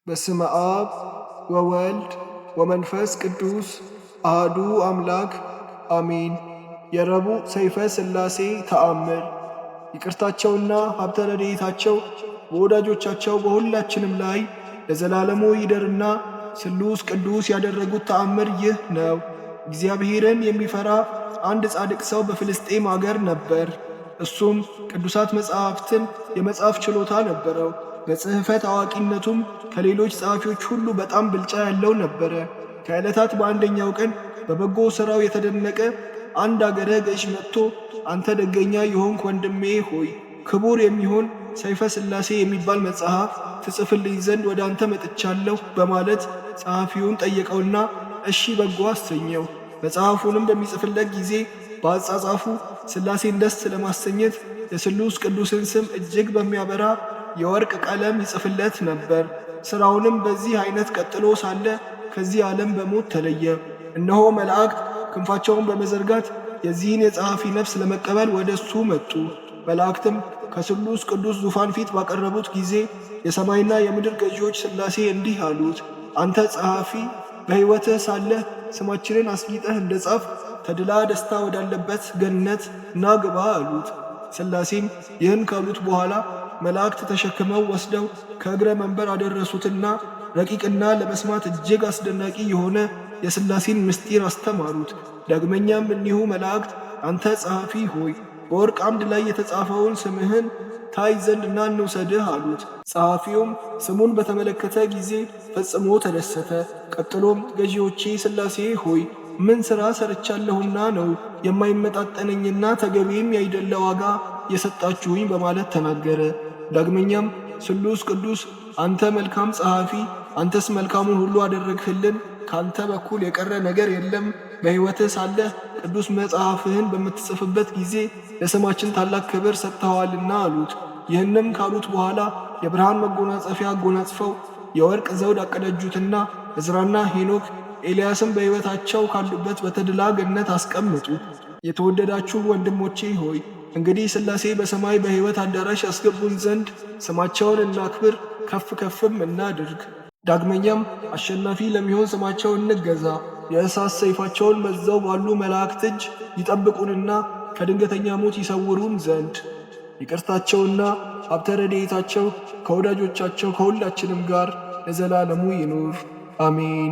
በስመ አብ ወወልድ ወመንፈስ ቅዱስ አሐዱ አምላክ አሜን። የረቡዕ ሰይፈ ሥላሴ ተአምር። ይቅርታቸውና ሀብተ ረድኤታቸው በወዳጆቻቸው በሁላችንም ላይ ለዘላለሙ ይደርና ስሉስ ቅዱስ ያደረጉት ተአምር ይህ ነው። እግዚአብሔርን የሚፈራ አንድ ጻድቅ ሰው በፍልስጤም አገር ነበር። እሱም ቅዱሳት መጻሕፍትን የመጻፍ ችሎታ ነበረው። በጽሕፈት አዋቂነቱም ከሌሎች ጸሐፊዎች ሁሉ በጣም ብልጫ ያለው ነበረ። ከዕለታት በአንደኛው ቀን በበጎ ሥራው የተደነቀ አንድ አገረ ገዥ መጥቶ አንተ ደገኛ የሆንክ ወንድሜ ሆይ ክቡር የሚሆን ሰይፈ ሥላሴ የሚባል መጽሐፍ ትጽፍልኝ ዘንድ ወደ አንተ መጥቻለሁ በማለት ጸሐፊውን ጠየቀውና እሺ በጎ አሰኘው። መጽሐፉንም በሚጽፍለት ጊዜ በአጻጻፉ ሥላሴን ደስ ለማሰኘት የስሉስ ቅዱስን ስም እጅግ በሚያበራ የወርቅ ቀለም ይጽፍለት ነበር። ሥራውንም በዚህ ዓይነት ቀጥሎ ሳለ ከዚህ ዓለም በሞት ተለየ። እነሆ መላእክት ክንፋቸውን በመዘርጋት የዚህን የጸሐፊ ነፍስ ለመቀበል ወደ እሱ መጡ። መላእክትም ከስሉስ ቅዱስ ዙፋን ፊት ባቀረቡት ጊዜ የሰማይና የምድር ገዢዎች ሥላሴ እንዲህ አሉት፣ አንተ ጸሐፊ በሕይወትህ ሳለህ ስማችንን አስጊጠህ እንደ ጻፍ ተድላ ደስታ ወዳለበት ገነት ና ግባ አሉት። ሥላሴም ይህን ካሉት በኋላ መላእክት ተሸክመው ወስደው ከእግረ መንበር አደረሱትና ረቂቅና ለመስማት እጅግ አስደናቂ የሆነ የሥላሴን ምስጢር አስተማሩት። ዳግመኛም እኒሁ መላእክት አንተ ጸሐፊ ሆይ በወርቅ አምድ ላይ የተጻፈውን ስምህን ታይ ዘንድ ና እንውሰድህ አሉት። ጸሐፊውም ስሙን በተመለከተ ጊዜ ፈጽሞ ተደሰተ። ቀጥሎም ገዢዎቼ ሥላሴ ሆይ ምን ሥራ ሰርቻለሁና ነው የማይመጣጠነኝና ተገቢም ያይደለ ዋጋ የሰጣችሁኝ በማለት ተናገረ። ዳግመኛም ስሉስ ቅዱስ አንተ መልካም ጸሐፊ፣ አንተስ መልካሙን ሁሉ አደረግህልን፣ ካንተ በኩል የቀረ ነገር የለም። በሕይወትህ ሳለህ ቅዱስ መጽሐፍህን በምትጽፍበት ጊዜ ለስማችን ታላቅ ክብር ሰጥተዋልና አሉት። ይህንም ካሉት በኋላ የብርሃን መጎናጸፊያ አጎናጽፈው የወርቅ ዘውድ አቀዳጁትና ዕዝራና ሄኖክ ኤልያስም በሕይወታቸው ካሉበት በተድላ ገነት አስቀምጡ። የተወደዳችሁ ወንድሞቼ ሆይ እንግዲህ ሥላሴ በሰማይ በሕይወት አዳራሽ ያስገቡን ዘንድ ስማቸውን እናክብር፣ ከፍ ከፍም እናድርግ። ዳግመኛም አሸናፊ ለሚሆን ስማቸው እንገዛ። የእሳት ሰይፋቸውን መዘው ባሉ መላእክት እጅ ይጠብቁንና ከድንገተኛ ሞት ይሰውሩን ዘንድ ይቅርታቸውና ሀብተ ረድኤታቸው ከወዳጆቻቸው ከሁላችንም ጋር ለዘላለሙ ይኑር አሜን።